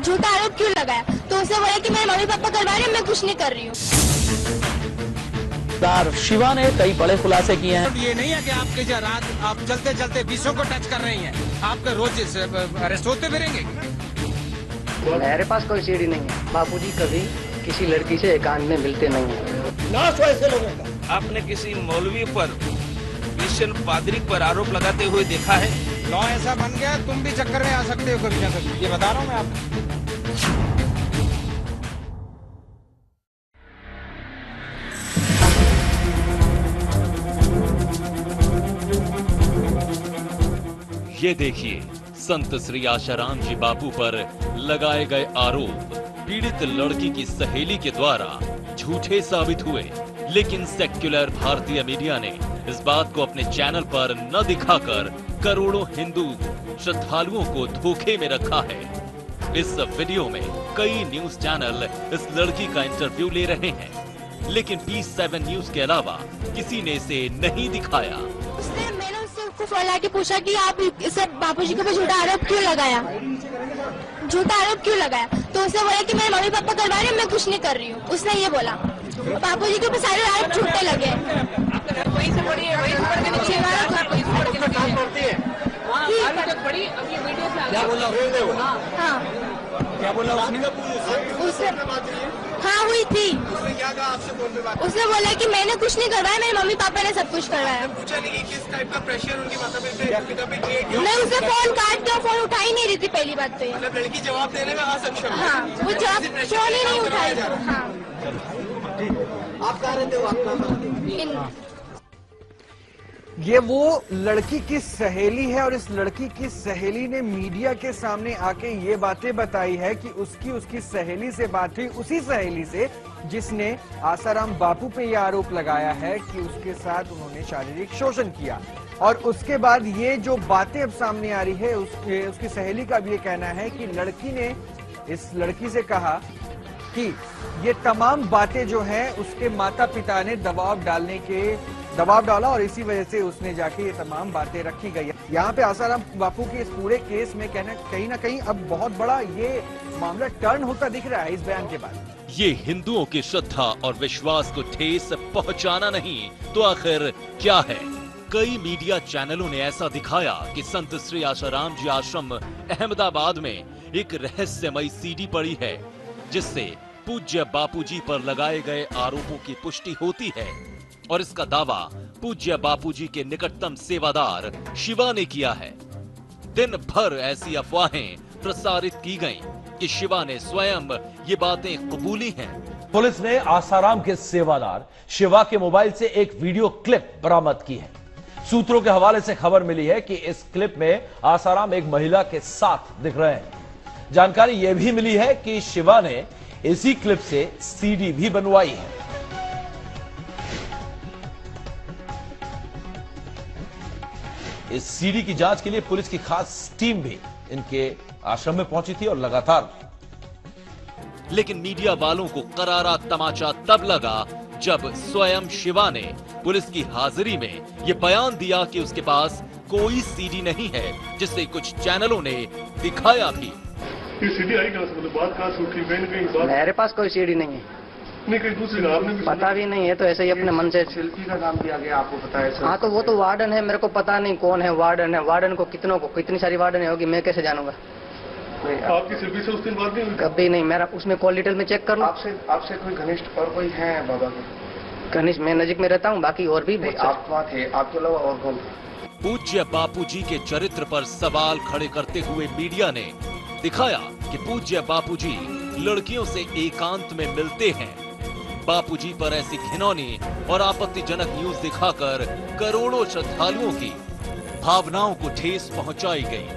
झूठा आरोप क्यों लगाया? तो उसने बोला कि मेरे मम्मी पापा करवा रहे हैं, मैं कुछ नहीं कर रही हूँ। शिवा ने कई बड़े खुलासे किए हैं। ये नहीं है कि आपके रात आप चलते चलते 20 को टच कर रही हैं, आपके रोज अरेस्ट होते फिरेंगे। मेरे पास कोई सीढ़ी नहीं है। बापूजी कभी किसी लड़की से एकांत में मिलते नहीं हैं। नाश हो ऐसे लोगों का। आपने किसी मौलवी पर, क्रिश्चियन पादरी पर आरोप लगाते हुए देखा है? लॉ ऐसा बन गया, तुम भी चक्कर में आ सकते हो कभी ना कभी, ये बता रहा हूँ मैं आपको। ये देखिए, संत श्री आशाराम जी बापू पर लगाए गए आरोप पीड़ित लड़की की सहेली के द्वारा झूठे साबित हुए, लेकिन सेक्युलर भारतीय मीडिया ने इस बात को अपने चैनल पर न दिखाकर करोड़ों हिंदू श्रद्धालुओं को धोखे में रखा है। इस वीडियो में कई न्यूज चैनल इस लड़की का इंटरव्यू ले रहे हैं, लेकिन P7 न्यूज के अलावा किसी ने इसे नहीं दिखाया। मैंने उससे फोन ला के पूछा कि आप इसे बापूजी के ऊपर झूठा आरोप क्यों लगाया? झूठा आरोप क्यों लगाया? तो उसने बोला कि मेरे मम्मी पापा करवा रहे हैं, मैं कुछ नहीं कर रही हूँ। उसने ये बोला। बापूजी के ऊपर सारे आरोप झूठे लगे। वहीं से पढ़ी है, वहीं से पढ़ के नीचे क्या बोला? क्या बोला उसने? हाँ हुई थी। उसने क्या कहा आपसे फोन पे बात? उसने बोला कि मैंने कुछ नहीं करवाया, मेरे मम्मी पापा ने सब कुछ करवाया। पूछा नहीं कि किस टाइप का प्रेशर उनकी माता पे क्रिएट किया? मैं उसे फोन काट के फोन उठा ही नहीं रही थी पहली बात तो। मतलब लड़की जवाब देने में असक्षम। हाँ, वो जवाब फोन ही नहीं उठाई। हाँ। आप कह रहे थे आपका ये वो लड़की की सहेली है और इस लड़की की सहेली ने मीडिया के सामने आके ये बातें बताई है कि उसकी सहेली से बात हुई, उसी सहेली से जिसने आसाराम बापू पे ये आरोप लगाया है कि उसके साथ उन्होंने शारीरिक शोषण किया। और उसके बाद ये जो बातें अब सामने आ रही है, उसकी सहेली का भी ये कहना है कि लड़की ने इस लड़की से कहा कि ये तमाम बातें जो हैं उसके माता पिता ने दबाव डाला और इसी वजह से उसने जाके ये तमाम बातें रखी गई। यहाँ पे आसाराम बापू के इस पूरे केस में कहीं ना कहीं अब बहुत बड़ा ये मामला टर्न होता दिख रहा है इस बयान के बाद। ये हिंदुओं की श्रद्धा और विश्वास को ठेस पहुंचाना नहीं तो आखिर क्या है? कई मीडिया चैनलों ने ऐसा दिखाया कि संत श्री आशाराम जी आश्रम अहमदाबाद में एक रहस्यमयी सीडी पड़ी है, जिससे पूज्य बापूजी पर लगाए गए आरोपों की पुष्टि होती है। और इसका दावा पूज्य बापूजी के निकटतम सेवादार शिवा ने किया है। दिन भर ऐसी अफवाहें प्रसारित की गईं कि शिवा ने स्वयं ये बातें कबूली हैं। पुलिस ने आसाराम के सेवादार शिवा के मोबाइल से एक वीडियो क्लिप बरामद की है। सूत्रों के हवाले से खबर मिली है कि इस क्लिप में आसाराम एक महिला के साथ दिख रहे हैं। जानकारी यह भी मिली है कि शिवा ने इसी क्लिप से सीडी भी बनवाई है। इस सीडी की जांच के लिए पुलिस की खास टीम भी इनके आश्रम में पहुंची थी और लगातार। लेकिन मीडिया वालों को करारा तमाचा तब लगा जब स्वयं शिवा ने पुलिस की हाजिरी में यह बयान दिया कि उसके पास कोई सीडी नहीं है, जिससे कुछ चैनलों ने दिखाया भी। ये सीडी आई कहां से? बात कहां से उठी? कहीं बात? मेरे पास कोई सीडी नहीं है। नहीं, कहीं दूसरी आपने भी पता भी नहीं है, तो ऐसे ही अपने मन से। शिल्पी का नाम दिया गया, आपको पता है? हाँ, तो वो तो वार्डन है, मेरे को पता नहीं कौन है वार्डन है। वार्डन को कितनी सारी वार्डन होगी, मैं कैसे जानूंगा? आपकी शिल्पी से उस दिन बात नहीं हुई? कभी नहीं। मेरा उसमें कॉल डिटेल में चेक कर लो। आपसे कोई घनिष्ठ और कोई है बाबा के? घनिष्ठ मैं नजीक में रहता हूँ, बाकी और भी आप थे, आपके अलावा और कौन? पूज्य बापूजी के चरित्र पर सवाल खड़े करते हुए मीडिया ने दिखाया कि पूज्य बापूजी लड़कियों से एकांत में मिलते हैं। बापूजी पर ऐसी घिनौनी और आपत्तिजनक न्यूज दिखाकर करोड़ों श्रद्धालुओं की भावनाओं को ठेस पहुंचाई गई।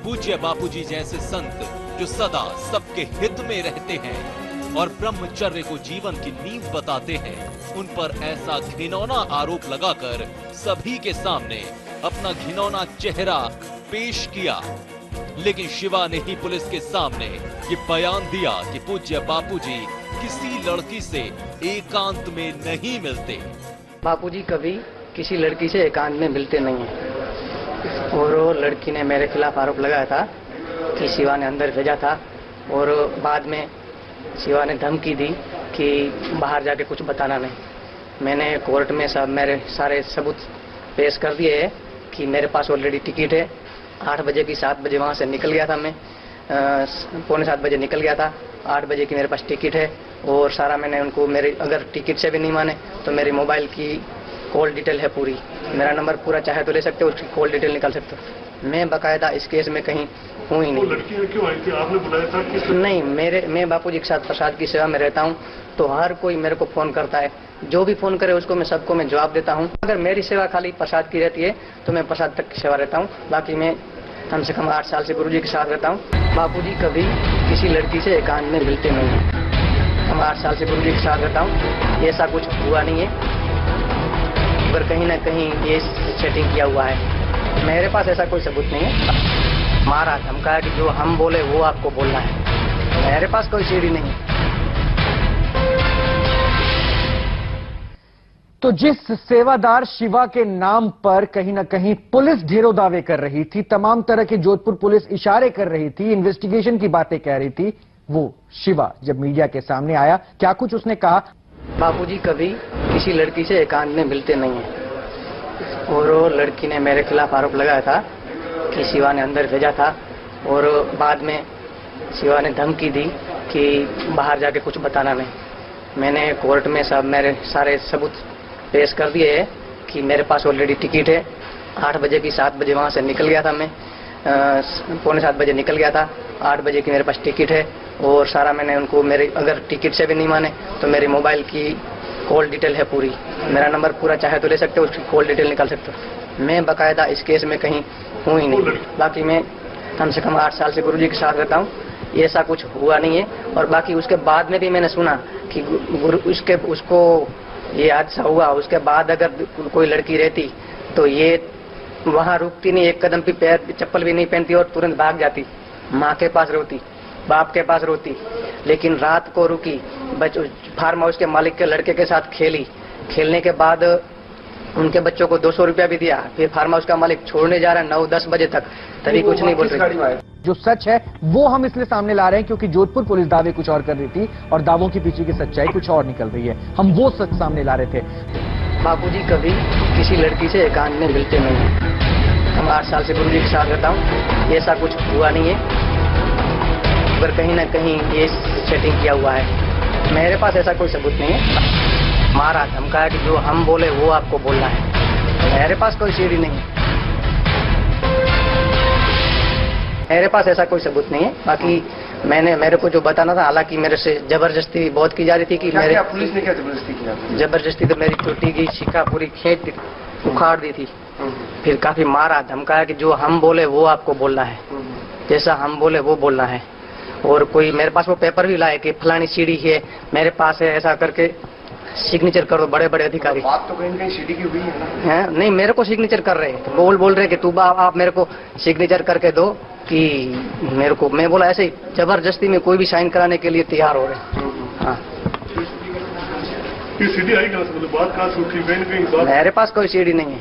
पूज्य बापूजी जैसे संत जो सदा सबके हित में रहते हैं और ब्रह्मचर्य को जीवन की नींव बताते हैं, उन पर ऐसा घिनौना आरोप लगाकर सभी के सामने अपना घिनौना चेहरा पेश किया। लेकिन शिवा ने ही पुलिस के सामने ये बयान दिया कि पूज्य बापूजी किसी लड़की से एकांत में नहीं मिलते। बापूजी कभी किसी लड़की से एकांत में मिलते नहीं हैं। और वो लड़की ने मेरे खिलाफ आरोप लगाया था कि शिवा ने अंदर भेजा था और बाद में शिवा ने धमकी दी कि बाहर जाके कुछ बताना नहीं। मैंने कोर्ट में सब मेरे सारे सबूत पेश कर दिए है कि मेरे पास ऑलरेडी टिकट है। 8 बजे की 7 बजे वहाँ से निकल गया था मैं, 6:45 बजे निकल गया था। 8 बजे की मेरे पास टिकट है और सारा मैंने उनको मेरे अगर टिकट से भी नहीं माने तो मेरी मोबाइल की कॉल डिटेल है पूरी, मेरा नंबर पूरा चाहे तो ले सकते हो, उसकी कॉल डिटेल निकाल सकते हो। मैं बाकायदा इस केस में कहीं हूँ ही नहीं। लड़की क्यों आई थी? आपने बुलाया था? किस नहीं, मैं बापूजी के साथ प्रसाद की सेवा में रहता हूँ, तो हर कोई मेरे को फोन करता है, जो भी फोन करे उसको मैं सबको मैं जवाब देता हूँ। अगर मेरी सेवा खाली प्रसाद की रहती है तो मैं प्रसाद तक की सेवा रहता हूँ, बाकी मैं कम से कम 8 साल से गुरुजी के साथ रहता हूँ। बापूजी कभी किसी लड़की से एकांत में मिलते नहीं हैं। हम 8 साल से गुरुजी के साथ रहता हूँ, ऐसा कुछ हुआ नहीं है, पर कहीं ना कहीं ये सेटिंग किया हुआ है। मेरे पास ऐसा कोई सबूत नहीं है। मारा धमकाया कि जो हम बोले वो आपको बोलना है, मेरे पास कोई सीढ़ी नहीं है। तो जिस सेवादार शिवा के नाम पर कहीं ना कहीं पुलिस ढेरों दावे कर रही थी, तमाम तरह की जोधपुर पुलिस इशारे कर रही थी, इन्वेस्टिगेशन की बातें कह रही थी, वो शिवा जब मीडिया के सामने आया, क्या कुछ उसने कहा। बापूजी कभी किसी लड़की से एकांत में मिलते नहीं हैं और वो लड़की ने मेरे खिलाफ आरोप लगाया था कि शिवा ने अंदर भेजा था और बाद में शिवा ने धमकी दी कि बाहर जाके कुछ बताना नहीं। मैंने कोर्ट में सब मेरे सारे सबूत पेश कर दिए है कि मेरे पास ऑलरेडी टिकट है। 8 बजे की 7 बजे वहाँ से निकल गया था मैं, 6:45 बजे निकल गया था। 8 बजे की मेरे पास टिकट है और सारा मैंने उनको मेरे अगर टिकट से भी नहीं माने तो मेरी मोबाइल की कॉल डिटेल है पूरी, मेरा नंबर पूरा चाहे तो ले सकते हो, उसकी कॉल डिटेल निकाल सकते हो। मैं बाकायदा इस केस में कहीं हूँ ही नहीं। बाकी मैं कम से कम 8 साल से गुरुजी के साथ रहता हूँ, ऐसा कुछ हुआ नहीं है। और बाकी उसके बाद में भी मैंने सुना कि उसको ये हादसा हुआ, उसके बाद अगर कोई लड़की रहती तो ये वहाँ रुकती नहीं, एक कदम भी पैर चप्पल भी नहीं पहनती और तुरंत भाग जाती, माँ के पास रोती, बाप के पास रोती। लेकिन रात को रुकी, फार्म हाउस के मालिक के लड़के के साथ खेली, खेलने के बाद उनके बच्चों को 200 रुपया भी दिया। फिर फार्म हाउस का मालिक छोड़ने जा रहा है 9-10 बजे तक, तभी कुछ नहीं बोल रही। जो सच है वो हम इसलिए सामने ला रहे हैं क्योंकि जोधपुर पुलिस दावे कुछ और कर रही थी और दावों के पीछे की सच्चाई कुछ और निकल रही है, हम वो सच सामने ला रहे थे। बापूजी कभी किसी लड़की से एकांत में मिलते नहीं हैं। हम 8 साल से गुरुजी के साथ रहता हूँ, ऐसा कुछ हुआ नहीं है, पर कहीं ना कहीं ये सेटिंग किया हुआ है। मेरे पास ऐसा कोई सबूत नहीं है। मारा धमकाया कि जो हम बोले वो आपको बोलना है, मेरे पास कोई सीढ़ी नहीं है। मेरे पास ऐसा कोई सबूत नहीं है। बाकी मेरे को जो बताना था, हालांकि मेरे से जबरदस्ती बहुत की जा रही थी कि मेरे पुलिस ने क्या जबरदस्ती किया? जबरदस्ती तो मेरी टूटी की शिखा पूरी खींच उखाड़ दी थी, फिर काफी मारा धमकाया कि जो हम बोले वो आपको बोलना है, जैसा हम बोले वो बोलना है। और कोई मेरे पास वो पेपर भी लाए कि फलानी सीढ़ी है मेरे पास है, ऐसा करके सिग्नेचर करो बड़े बड़े अधिकारी। बात तो कहीं सीढ़ी की हुई है ना? नहीं, मेरे को सिग्नेचर कर रहे हैं, बोल रहे कि तू आप मेरे को सिग्नेचर करके दो कि मेरे को। मैं बोला ऐसे ही जबरदस्ती में कोई भी साइन कराने के लिए तैयार हो रहे। हाँ, ये सीढ़ी आई कहाँ से? मतलब बात कहाँ से उठी? कहीं बात? मेरे पास कोई सीढ़ी नहीं है।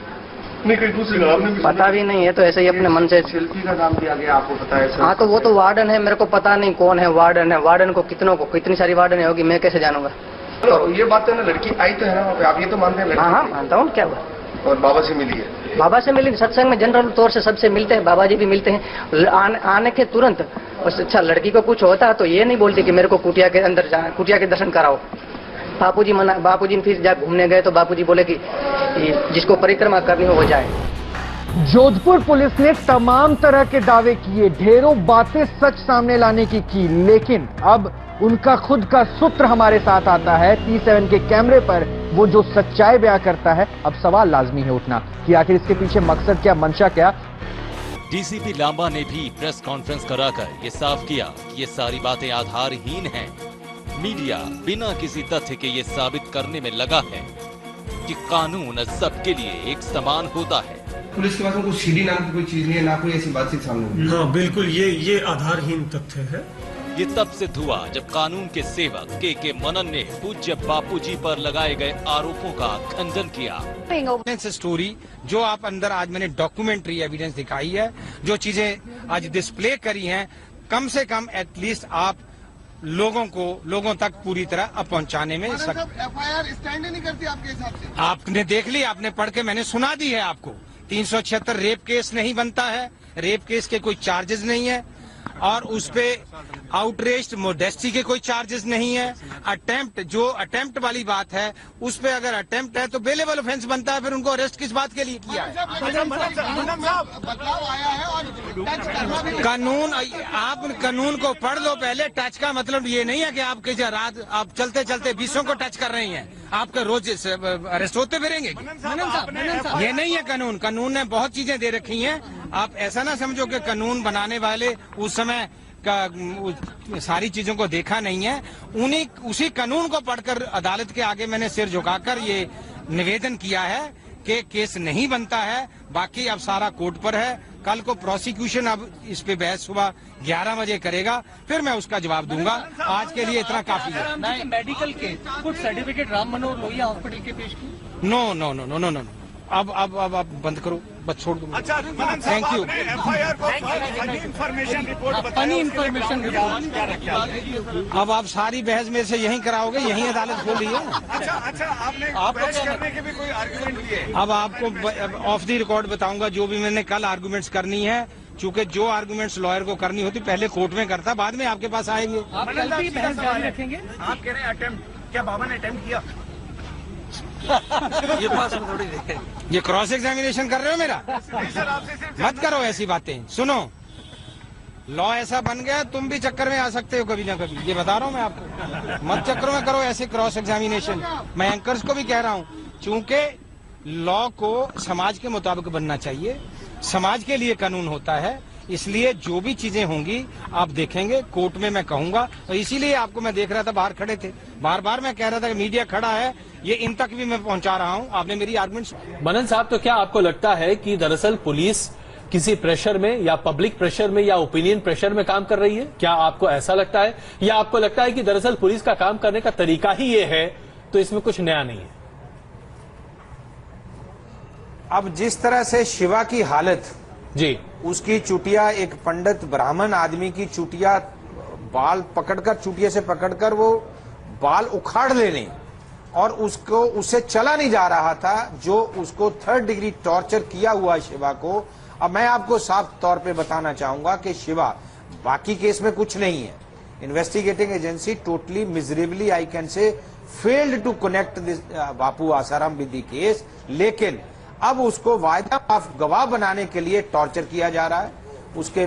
नहीं, कहीं दूसरी जगह आपने भी पता भी नहीं है, तो ऐसे ही अपने मन से। शिल्पी का नाम दिया गया, आपको पता है? हाँ, तो वो तो वार्डन है, मेरे को पता नहीं कौन है वार्डन है। वार्डन को कितनी सारी वार्डन होगी, मैं कैसे जानूंगा? तो ये बात है ना, लड़की आई तो है ना वहाँ पे, आप ये तो मानते हैं? हाँ, मानता हूँ, क्या हुआ? और बाबा से मिली है? बाबा से मिली, सत्संग में जनरल तौर से सबसे मिलते हैं, बाबा जी भी मिलते हैं। आने के तुरंत अच्छा लड़की को कुछ होता तो ये नहीं बोलती कि मेरे को कुटिया के अंदर जाना, कुटिया के दर्शन कराओ। बापूजी फिर जा घूमने गए तो बापूजी बोले कि जिसको परिक्रमा करनी हो वो जाए। जोधपुर पुलिस ने तमाम तरह के दावे किए, ढेरों बातें सच सामने लाने की, लेकिन अब उनका खुद का सूत्र हमारे साथ आता है। T7 के कैमरे पर वो जो सच्चाई बयां करता है, अब सवाल लाजमी है उठना कि आखिर इसके पीछे मकसद क्या, मंशा क्या। डीसीपी लांबा ने भी प्रेस कॉन्फ्रेंस कराकर ये साफ किया कि ये सारी बातें आधारहीन हैं। मीडिया बिना किसी तथ्य के ये साबित करने में लगा है कि कानून सबके लिए एक समान होता है। पुलिस के पास में कोई सीढ़ी नाम की कोई चीज नहीं है, ना कोई ऐसी बातचीत सामने। हाँ, बिल्कुल ये आधारहीन तथ्य है। ये तब सिद्ध हुआ जब कानून के सेवक के मनन ने पूज्य बापूजी पर लगाए गए आरोपों का खंडन किया। स्टोरी जो आप अंदर आज मैंने डॉक्यूमेंट्री एविडेंस दिखाई है, जो चीजें आज डिस्प्ले करी हैं, कम से कम एटलीस्ट आप लोगों तक पूरी तरह अब पहुंचाने में FIR स्टैंड नहीं करती आपके हिसाब से? आपने देख ली, आपने पढ़ के मैंने सुना दी है आपको। 376 रेप केस नहीं बनता है, रेप केस के कोई चार्जेस नहीं है, और उस पे आउटरेस्ट मोडेस्टी के कोई चार्जेस नहीं है। अटेम्प्ट वाली बात है, उस पे अगर अटेम्प्ट है तो बेलेबल ऑफेंस बनता है, फिर उनको अरेस्ट किस बात के लिए किया है? बदलाव आया है और टच करना भी कानून, आप कानून को पढ़ लो पहले। टच का मतलब ये नहीं है कि आप किसी रात आप चलते चलते 20 को टच कर रही हैं, आपका रोज अरेस्ट होते फिरेंगे। ये नहीं है कानून। कानून ने बहुत चीजें दे रखी हैं। आप ऐसा ना समझो कि कानून बनाने वाले उस समय का सारी चीजों को देखा नहीं है। उसी कानून को पढ़कर अदालत के आगे मैंने सिर झुकाकर ये निवेदन किया है कि केस नहीं बनता है। बाकी अब सारा कोर्ट पर है। कल को प्रोसिक्यूशन अब इस पे बहस सुबह 11 बजे करेगा, फिर मैं उसका जवाब दूंगा। आज के लिए इतना काफी है। मेडिकल के कुछ सर्टिफिकेट राम मनोहर लोहिया हॉस्पिटल के पेश किए? No no no no no no. अब बंद करो, बस छोड़ दो। अच्छा, थैंक यू। इन्फॉर्मेशन रिपोर्ट अब आप सारी बहस में से यहीं कराओगे, यहीं अदालत खोली है। अच्छा, आपने बहस करने के भी कोई आर्गुमेंट दिए? अब आपको ऑफ द रिकॉर्ड बताऊंगा जो भी मैंने कल आर्गुमेंट्स करनी है, चूंकि जो आर्गुमेंट्स लॉयर को करनी होती पहले कोर्ट में करता, बाद में आपके पास आएंगे। आप कल भी बहस जारी रखेंगे? आप कह रहे हैं अटेम्प्ट, क्या बाबा ने अटेम्प्ट किया? ये पास में थोड़ी ये क्रॉस एग्जामिनेशन कर रहे हो मेरा? मत करो ऐसी बातें। सुनो, लॉ ऐसा बन गया, तुम भी चक्कर में आ सकते हो कभी ना कभी। ये बता रहा हूँ मैं आपको, मत चक्कर में करो ऐसे क्रॉस एग्जामिनेशन। मैं एंकर्स को भी कह रहा हूँ, चूंकि लॉ को समाज के मुताबिक बनना चाहिए, समाज के लिए कानून होता है, इसलिए जो भी चीजें होंगी आप देखेंगे, कोर्ट में मैं कहूंगा। और इसीलिए आपको मैं देख रहा था, बाहर खड़े थे, बार बार मैं कह रहा था कि मीडिया खड़ा है, ये इन तक भी मैं पहुंचा रहा हूं। आपने मेरी आर्गुमेंट्स। मनन साहब, तो क्या आपको लगता है कि दरअसल पुलिस किसी प्रेशर में या पब्लिक प्रेशर में या ओपिनियन प्रेशर में काम कर रही है? क्या आपको ऐसा लगता है, या आपको लगता है कि दरअसल पुलिस का काम करने का तरीका ही ये है, तो इसमें कुछ नया नहीं है? अब जिस तरह से शिवा की हालत जी, उसकी चुटिया, एक पंडित ब्राह्मण आदमी की चुटिया, बाल पकड़कर, चुटिया से पकड़कर वो बाल उखाड़ लेने, और उससे चला नहीं जा रहा था, जो उसको 3rd डिग्री टॉर्चर किया हुआ शिवा को। अब मैं आपको साफ तौर पे बताना चाहूंगा कि शिवा, बाकी केस में कुछ नहीं है। Investigating agency totally miserably, I can say, failed to connect this Bapu Asaram with the case. लेकिन अब उसको वायदा माफ गवाह बनाने के लिए टॉर्चर किया जा रहा है, उसके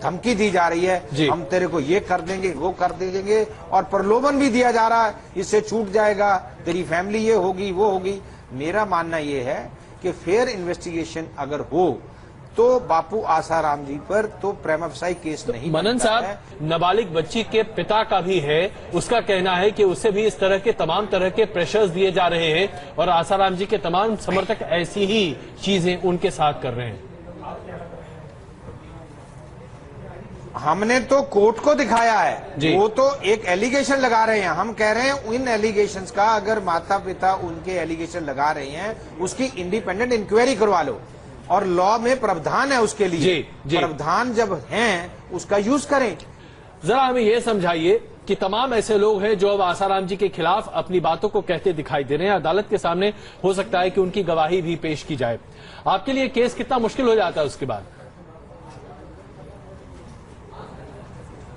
धमकी दी जा रही है, हम तेरे को ये कर देंगे, वो कर देंगे, और प्रलोभन भी दिया जा रहा है, इससे छूट जाएगा, तेरी फैमिली ये होगी, वो होगी। मेरा मानना ये है कि फेयर इन्वेस्टिगेशन अगर हो तो बापू आसाराम जी पर तो प्रेमा फसाई केस नहीं। मनन साहब, नाबालिग बच्ची के पिता का भी है, उसका कहना है कि उसे भी इस तरह के तमाम तरह के प्रेशर्स दिए जा रहे हैं, और आसाराम जी के तमाम समर्थक ऐसी ही चीजें उनके साथ कर रहे हैं। हमने तो कोर्ट को दिखाया है, वो तो एक एलिगेशन लगा रहे हैं। हम कह रहे हैं उन एलिगेशंस का, अगर माता पिता उनके एलिगेशन लगा रहे हैं, उसकी इंडिपेंडेंट इंक्वायरी करवा लो, और लॉ में प्रावधान है उसके लिए। प्रावधान जब हैं उसका यूज करें। जरा हमें यह समझाइए कि तमाम ऐसे लोग हैं जो अब आसाराम जी के खिलाफ अपनी बातों को कहते दिखाई दे रहे हैं, अदालत के सामने हो सकता है कि उनकी गवाही भी पेश की जाए, आपके लिए केस कितना मुश्किल हो जाता है उसके बाद?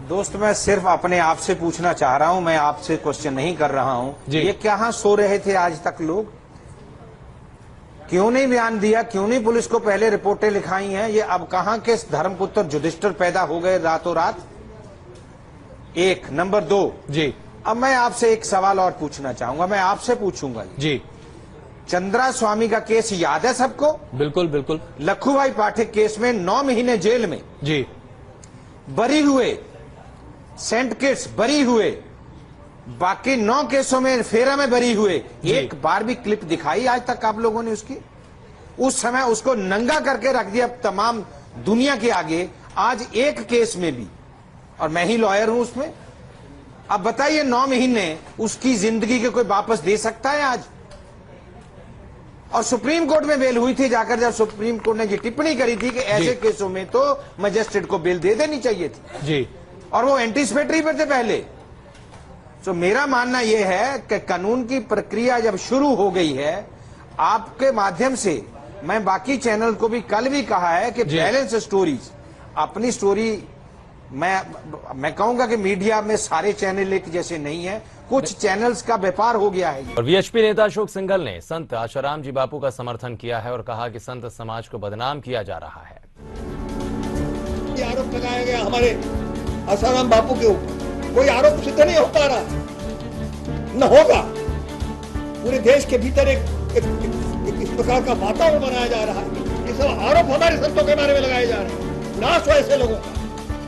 दोस्त, मैं सिर्फ अपने आप से पूछना चाह रहा हूं, मैं आपसे क्वेश्चन नहीं कर रहा हूं। ये कहां सो रहे थे आज तक लोग? क्यों नहीं बयान दिया? क्यों नहीं पुलिस को पहले रिपोर्टें लिखाई हैं? ये अब कहां के धर्मपुत्र युधिष्ठिर पैदा हो गए रातों रात? एक। नंबर 2 जी, अब मैं आपसे एक सवाल और पूछना चाहूंगा, मैं आपसे पूछूंगा जी। चंद्रा स्वामी का केस याद है सबको? बिल्कुल बिल्कुल। लखूभाई पाठक केस में 9 महीने जेल में जी, बरी हुए, सेंट किट्स बरी हुए, बाकी 9 केसों में फेरा में बरी हुए। एक बार भी क्लिप दिखाई आज तक आप लोगों ने उसकी? उस समय उसको नंगा करके रख दिया तमाम दुनिया के आगे। आज एक केस में भी, और मैं ही लॉयर हूं उसमें, अब बताइए 9 महीने उसकी जिंदगी के कोई वापस दे सकता है आज? और सुप्रीम कोर्ट में बेल हुई थी जाकर, जब सुप्रीम कोर्ट ने ये टिप्पणी करी थी कि ऐसे केसों में तो मजिस्ट्रेट को बेल दे देनी चाहिए थी। जी, और वो एंटीसिपेटरी पर थे पहले। तो मेरा मानना यह है कि कानून की प्रक्रिया जब शुरू हो गई है, आपके माध्यम से मैं बाकी चैनल को भी कल भी कहा है कि बैलेंस स्टोरीज, अपनी स्टोरी मैं कहूंगा कि मीडिया में सारे चैनल एक जैसे नहीं है, कुछ चैनल्स का व्यापार हो गया है। और वीएचपी नेता अशोक सिंघल ने संत आसाराम जी बापू का समर्थन किया है और कहा कि संत समाज को बदनाम किया जा रहा है। ये आरोप लगाया गया हमारे आसाराम बापू के ऊपर, कोई आरोप सिद्ध नहीं हो पा रहा, न होगा। पूरे देश के भीतर इस प्रकार का वातावरण बनाया जा रहा है, ये सब आरोप हमारे संतों के बारे में लगाए जा रहे हैं। नाश हो ऐसे लोगों का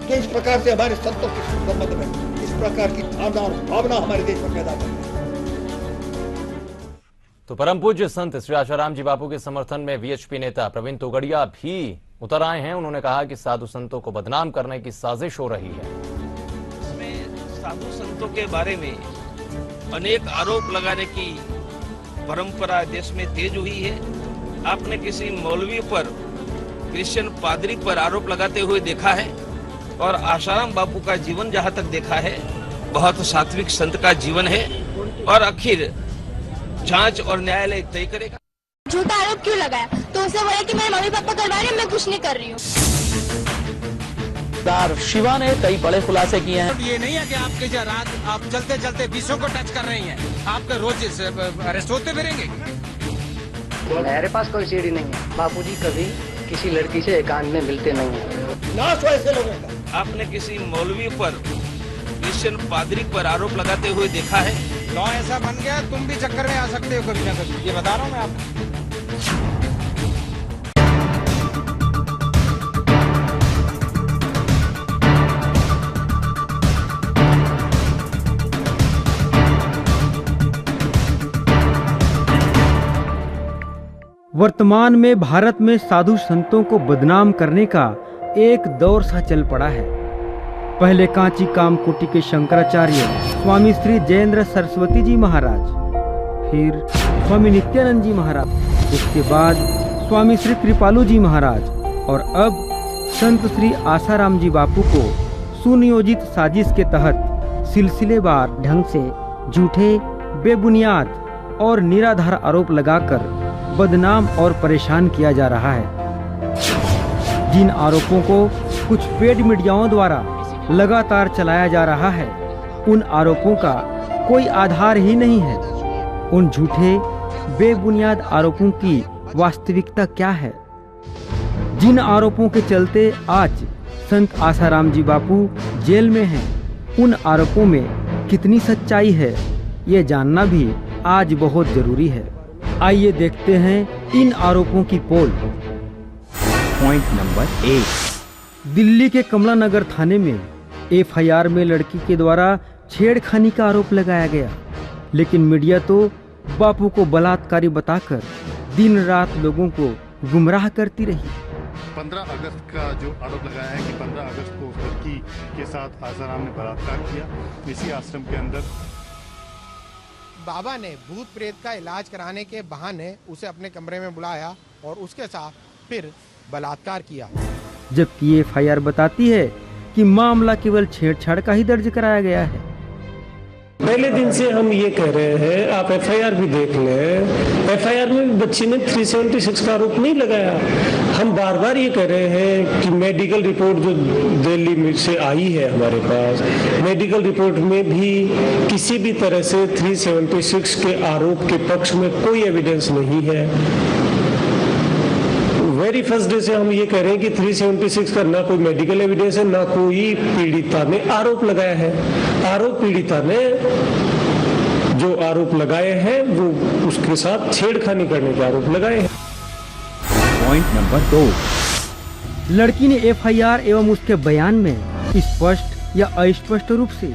जो इस प्रकार से हमारे संतों के संबंध में इस प्रकार की धारणा और भावना हमारे देश में पैदा कर रहे हैं। तो परम पूज्य संत श्री आसाराम जी बापू के समर्थन में वीएचपी नेता प्रवीण तोगड़िया भी उतर आए हैं। उन्होंने कहा कि साधु संतों को बदनाम करने की साजिश हो रही है। इसमें साधु संतों के बारे में अनेक आरोप लगाने की परंपरा देश में तेज हुई है। आपने किसी मौलवी पर, क्रिश्चियन पादरी पर आरोप लगाते हुए देखा है, और आसाराम बापू का जीवन जहां तक देखा है बहुत सात्विक संत का जीवन है, और आखिर जांच और न्यायालय तय करेगा। झूठा आरोप क्यों लगाया? तो उसे बोला कि मेरे मम्मी पापा करवा रहे हैं, मैं कुछ नहीं कर रही हूँ। शिवा ने कई बड़े खुलासे किए हैं। ये नहीं है कि आपके रात आप चलते चलते 20 को टच कर रही हैं, आपके रोज अरेस्ट होते फिरेंगे। मेरे पास कोई सीढ़ी नहीं है। बापूजी कभी किसी लड़की से एकांत में मिलते नहीं है। नाश हो ऐसे लोगों का। आपने किसी मौलवी पर, क्रिश्चियन पादरी पर आरोप लगाते हुए देखा है। लॉ ऐसा बन गया, तुम भी चक्कर में आ सकते हो कभी ना कभी, ये बता रहा हूँ मैं आपको। वर्तमान में भारत में साधु संतों को बदनाम करने का एक दौर सा चल पड़ा है। पहले कांची कामकोटि के शंकराचार्य स्वामी श्री जयेंद्र सरस्वती जी महाराज, फिर स्वामी नित्यानंद जी महाराज, उसके बाद स्वामी श्री कृपालु जी महाराज, और अब संत श्री आसाराम जी बापू को सुनियोजित साजिश के तहत सिलसिलेवार ढंग से झूठे, बेबुनियाद और निराधार आरोप लगाकर बदनाम और परेशान किया जा रहा है। जिन आरोपों को कुछ पेड मीडियाओं द्वारा लगातार चलाया जा रहा है, उन आरोपों का कोई आधार ही नहीं है। उन झूठे, बेबुनियाद आरोपों की वास्तविकता क्या है? जिन आरोपों के चलते आज संत आसाराम जी बापू जेल में हैं, उन आरोपों में कितनी सच्चाई है, ये जानना भी आज बहुत जरूरी है। आइए देखते हैं इन आरोपों की पोल। पॉइंट नंबर 1, दिल्ली के कमला नगर थाने में एफआईआर में लड़की के द्वारा छेड़खानी का आरोप लगाया गया, लेकिन मीडिया तो बापू को बलात्कारी बताकर दिन रात लोगों को गुमराह करती रही। 15 अगस्त का जो आरोप लगाया है कि 15 अगस्त को उस लड़की के साथ आसाराम ने बलात्कार किया, इसी आश्रम के अंदर बाबा ने भूत प्रेत का इलाज कराने के बहाने उसे अपने कमरे में बुलाया और उसके साथ फिर बलात्कार किया। जबकि एफआईआर बताती है कि मामला केवल छेड़छाड़ का ही दर्ज कराया गया है। पहले दिन से हम ये कह रहे हैं, आप एफआईआर भी देख लें, एफआईआर में बच्ची ने 376 का आरोप नहीं लगाया। हम बार बार ये कह रहे हैं कि मेडिकल रिपोर्ट जो दिल्ली में से आई है हमारे पास, मेडिकल रिपोर्ट में भी किसी भी तरह से 376 के आरोप के पक्ष में कोई एविडेंस नहीं है। वेरी फर्स्ट डे से हम ये कह रहे हैं कि 376 का ना कोई मेडिकल एविडेंस है, ना कोई पीड़िता ने आरोप लगाया है। आरोप पीड़िता ने जो आरोप लगाए हैं वो उसके साथ छेड़खानी करने के आरोप लगाए हैं। पॉइंट नंबर 2, लड़की ने एफआईआर एवं उसके बयान में स्पष्ट या अस्पष्ट रूप से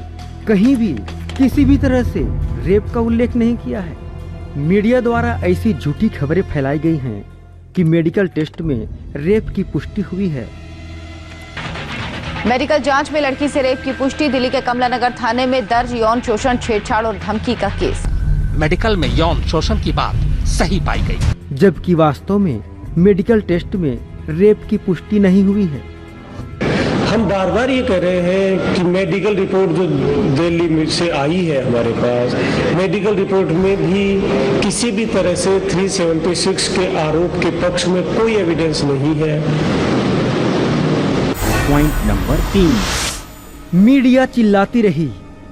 कहीं भी किसी भी तरह से रेप का उल्लेख नहीं किया है। मीडिया द्वारा ऐसी झूठी खबरें फैलाई गई हैं कि मेडिकल टेस्ट में रेप की पुष्टि हुई है। मेडिकल जांच में लड़की से रेप की पुष्टि। दिल्ली के कमला नगर थाने में दर्ज यौन शोषण, छेड़छाड़ और धमकी का केस। मेडिकल में यौन शोषण की बात सही पाई गई, जबकि वास्तव में मेडिकल टेस्ट में रेप की पुष्टि नहीं हुई है। हम बार बार ये कह रहे हैं कि मेडिकल रिपोर्ट जो दिल्ली में से आई है हमारे पास, मेडिकल रिपोर्ट में भी किसी भी तरह से 376 के आरोप के पक्ष में कोई एविडेंस नहीं है। पॉइंट नंबर 3, मीडिया चिल्लाती रही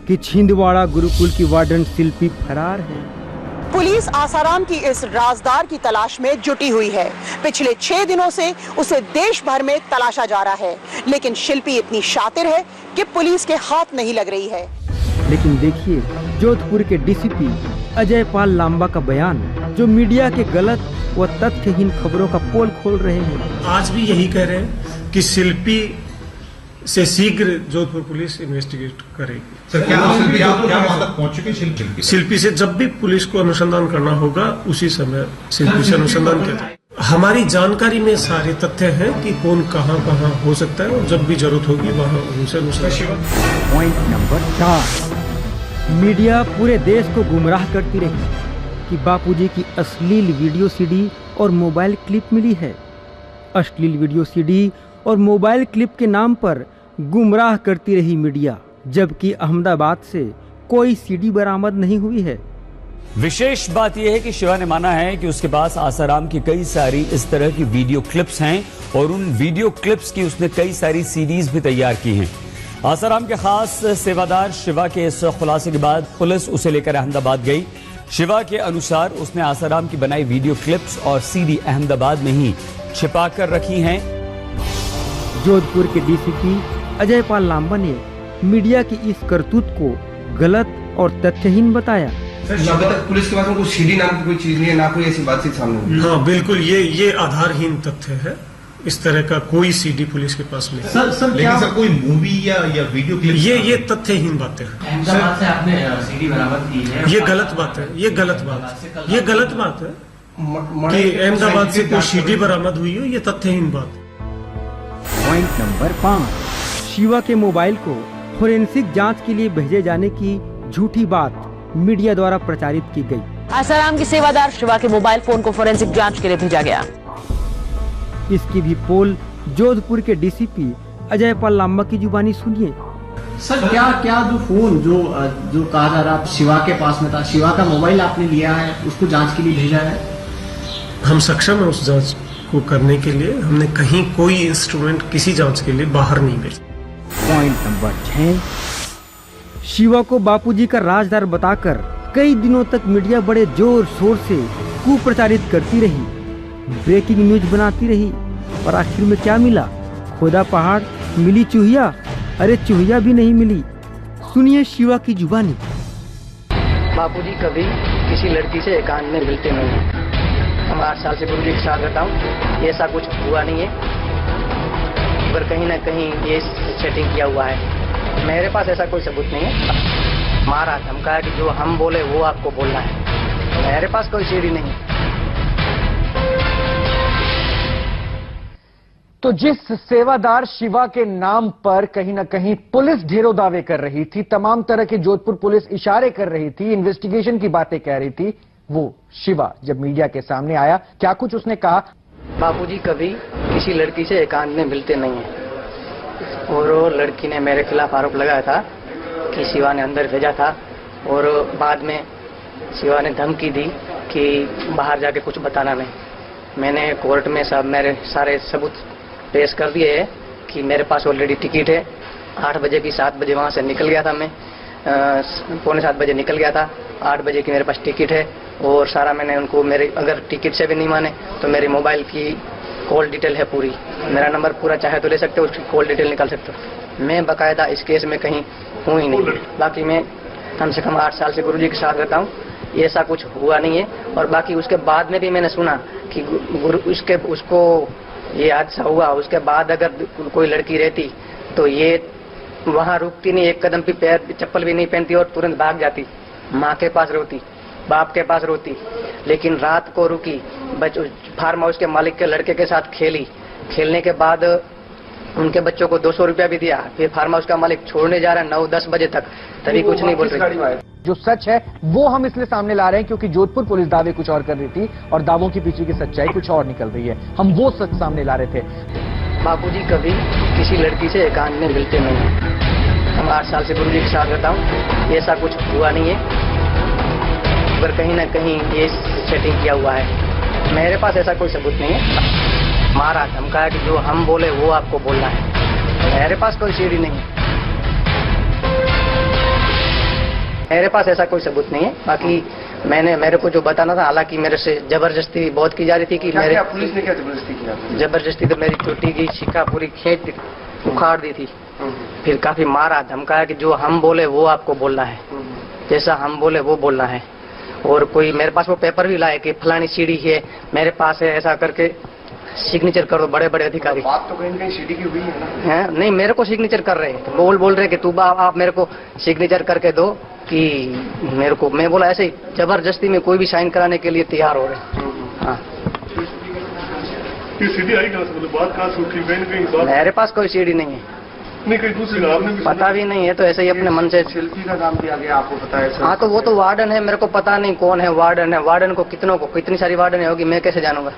कि छिंदवाड़ा गुरुकुल की वार्डन शिल्पी फरार है। पुलिस आसाराम की इस राजदार की तलाश में जुटी हुई है। पिछले 6 दिनों से उसे देश भर में तलाशा जा रहा है, लेकिन शिल्पी इतनी शातिर है कि पुलिस के हाथ नहीं लग रही है। लेकिन देखिए जोधपुर के डीसीपी अजय पाल लांबा का बयान, जो मीडिया के गलत व तथ्यहीन खबरों का पोल खोल रहे हैं। आज भी यही कह रहे हैं कि शिल्पी से शीघ्र जोधपुर पुलिस इन्वेस्टिगेट करेगी। सर, क्या वहां तक पहुंच चुके शिल्पी से जब भी पुलिस को अनुसंधान करना होगा उसी समय शिल्पी से अनुसंधान किया जाए। हमारी जानकारी में सारे तथ्य हैं कि कौन कहां हो सकता है, और जब भी जरूरत होगी वहां उनसे अनुसंधान। पॉइंट नंबर 4, मीडिया पूरे देश को गुमराह करती रही कि बापूजी की अश्लील वीडियो सीडी और मोबाइल क्लिप मिली है। अश्लील वीडियो सीडी और मोबाइल क्लिप के नाम पर गुमराह करती रही मीडिया, जबकि अहमदाबाद से कोई सीडी बरामद नहीं हुई है। विशेष बात यह है कि शिवा ने माना है कि उसके पास आसाराम की कई सारी इस तरह की वीडियो क्लिप्स हैं और उन वीडियो क्लिप्स की उसने कई सारी सीडीज भी तैयार की हैं। आसाराम के खास सेवादार शिवा के इस खुलासे के बाद पुलिस उसे लेकर अहमदाबाद गई। शिवा के अनुसार उसने आसाराम की बनाई वीडियो क्लिप्स और सीडी अहमदाबाद में ही छिपा कर रखी हैं। जोधपुर के डीसीपी अजय पाल लांबा ने मीडिया की इस करतूत को गलत और तथ्यहीन बताया। सर, अभी तक पुलिस के पास में कोई सीडी नाम की कोई चीज नहीं है, ना कोई ऐसी बातचीत सामने हुई। हाँ बिल्कुल, ये आधारहीन तथ्य है। इस तरह का कोई सीडी पुलिस के पास नहीं। लेकिन सर कोई मूवी या वीडियो क्लिप, ये तथ्यहीन बातें हैं। अहमदाबाद से आपने सीडी बरामद की है, ये गलत बात है। ये गलत बात है कि अहमदाबाद से कोई सीडी बरामद हुई हो, ये तथ्यहीन बात। पॉइंट नंबर 5, शिवा के मोबाइल को फोरेंसिक जांच के लिए भेजे जाने की झूठी बात मीडिया द्वारा प्रचारित की गई। आसाराम की सेवादार शिवा के मोबाइल फोन को फोरेंसिक जांच के लिए भेजा गया। इसकी भी पोल जोधपुर के डीसीपी अजय पाल लांबा की जुबानी सुनिए। सर, क्या जो फोन जो कहा जा रहा शिवा के पास में था, शिवा का मोबाइल आपने लिया है, उसको जांच के लिए भेजा है? हम सक्षम है उस जांच को करने के लिए। हमने कहीं कोई इंस्ट्रूमेंट किसी जांच के लिए बाहर नहीं भेजा। पॉइंट नंबर 6, शिवा को बापूजी का राजदार बताकर कई दिनों तक मीडिया बड़े जोर शोर से कुप्रचारित करती रही, ब्रेकिंग न्यूज बनाती रही, और आखिर में क्या मिला? खोदा पहाड़, मिली चूहिया। अरे चूहिया भी नहीं मिली। सुनिए शिवा की जुबानी। बापूजी कभी किसी लड़की से एकांत में मिलते नहीं हैं। हम 8 साल से गुरुजी के साथ रहता हूँ, ऐसा कुछ हुआ नहीं है, पर कहीं ना कहीं ये सेटिंग किया हुआ है। मेरे पास ऐसा कोई सबूत नहीं है। मारा धमका कि जो हम बोले वो आपको बोलना है। मेरे पास कोई सीडी नहीं। तो जिस सेवादार शिवा के नाम पर कहीं ना कहीं पुलिस ढेरों दावे कर रही थी, तमाम तरह की जोधपुर पुलिस इशारे कर रही थी, इन्वेस्टिगेशन की बातें कह रही थी, वो शिवा जब मीडिया के सामने आया, क्या कुछ उसने कहा? बापूजी कभी किसी लड़की से एकांत में मिलते नहीं हैं, और वो लड़की ने मेरे खिलाफ आरोप लगाया था कि शिवा ने अंदर भेजा था, और बाद में शिवा ने धमकी दी कि बाहर जाके कुछ बताना नहीं। मैंने कोर्ट में सब मेरे सारे सबूत पेश कर दिए है कि मेरे पास ऑलरेडी टिकट है। 8 बजे की 7 बजे वहाँ से निकल गया था मैं, 6:45 बजे निकल गया था। 8 बजे की मेरे पास टिकट है, और सारा मैंने उनको, मेरे अगर टिकट से भी नहीं माने तो मेरे मोबाइल की कॉल डिटेल है पूरी, मेरा नंबर पूरा चाहे तो ले सकते हो, उसकी कॉल डिटेल निकाल सकते हो। मैं बाकायदा इस केस में कहीं हूँ ही नहीं। बाकी मैं कम से कम 8 साल से गुरुजी के साथ रहता हूँ, ऐसा कुछ हुआ नहीं है। और बाकी उसके बाद में भी मैंने सुना कि उसको ये हादसा हुआ, उसके बाद अगर कोई लड़की रहती तो ये वहाँ रुकती नहीं, एक कदम भी पैर चप्पल भी नहीं पहनती और तुरंत भाग जाती, माँ के पास रोती, बाप के पास रोती। लेकिन रात को रुकी, फार्म हाउस के मालिक के लड़के के साथ खेलने के बाद उनके बच्चों को 200 रुपया भी दिया। फिर फार्म हाउस का मालिक छोड़ने जा रहा है 9-10 बजे तक, तभी कुछ नहीं बोल रही। जो सच है वो हम इसलिए सामने ला रहे हैं क्योंकि जोधपुर पुलिस दावे कुछ और कर रही थी और दावों के पीछे की सच्चाई कुछ और निकल रही है। हम वो सच सामने ला रहे थे। बापूजी कभी किसी लड़की से एकांत में मिलते नहीं हैं। हम 8 साल से गुरुजी के साथ रहता हूँ, ऐसा कुछ हुआ नहीं है, पर कहीं ना कहीं ये सेटिंग किया हुआ है। मेरे पास ऐसा कोई सबूत नहीं है। मारा धमकाया कि जो हम बोले वो आपको बोलना है। मेरे पास कोई सीढ़ी नहीं है, मेरे पास ऐसा कोई सबूत नहीं है। बाकी मेरे को जो बताना था, हालांकि मेरे से जबरदस्ती बहुत की जा रही थी कि मेरे पुलिस ने क्या जबरदस्ती किया? जबरदस्ती तो मेरी चोटी की शिखा पूरी खींच उखाड़ दी थी। फिर काफी मारा धमकाया कि जो हम बोले वो आपको बोलना है, जैसा हम बोले वो बोलना है। और कोई मेरे पास वो पेपर भी लाए कि फलानी सीढ़ी है मेरे पास है, ऐसा करके सिग्नेचर करो बड़े बड़े अधिकारी। बात तो कहीं ना कहीं सीढ़ी की हुई है ना? है नहीं, मेरे को सिग्नेचर कर रहे हैं, बोल रहे कि तू आप मेरे को सिग्नेचर करके दो कि मेरे को। मैं बोला ऐसे ही जबरदस्ती में कोई भी साइन कराने के लिए तैयार हो रहे। हाँ, सीढ़ी आई कहाँ से? मतलब बात कहाँ से उठी? कहीं मेरे पास कोई सीढ़ी नहीं है। नहीं, कहीं दूसरी आपने भी पता भी नहीं है, तो ऐसे ही अपने मन से। शिल्पी का नाम दिया गया, आपको पता है? हाँ, तो वो तो वार्डन है, मेरे को पता नहीं कौन है वार्डन है। वार्डन को कितनी सारी वार्डन होगी, मैं कैसे जानूंगा?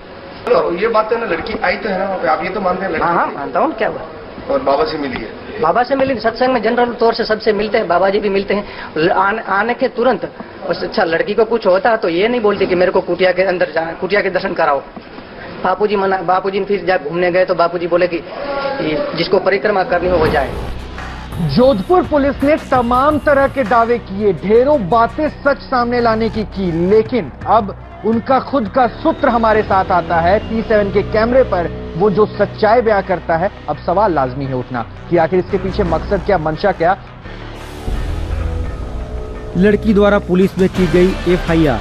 तो ये बात है ना, लड़की आई तो है ना वहाँ पे, आप ये तो मानते हैं? हाँ, मानता हूँ, क्या हुआ? और बाबा से मिली है? बाबा से मिली, सत्संग में जनरल तौर से सबसे मिलते हैं, बाबा जी भी मिलते हैं। आने के तुरंत अच्छा लड़की को कुछ होता तो ये नहीं बोलती कि मेरे को कुटिया के अंदर जाना, कुटिया के दर्शन कराओ। बापूजी फिर जब घूमने गए तो बापूजी बोले कि जिसको परिक्रमा करनी हो वो जाए। जोधपुर पुलिस ने तमाम तरह के दावे किए, ढेरों बातें सच सामने लाने की, लेकिन अब उनका खुद का सूत्र हमारे साथ आता है। T7 के कैमरे पर वो जो सच्चाई बयां करता है, अब सवाल लाजमी है उठना कि आखिर इसके पीछे मकसद क्या, मंशा क्या। लड़की द्वारा पुलिस में की गई FIR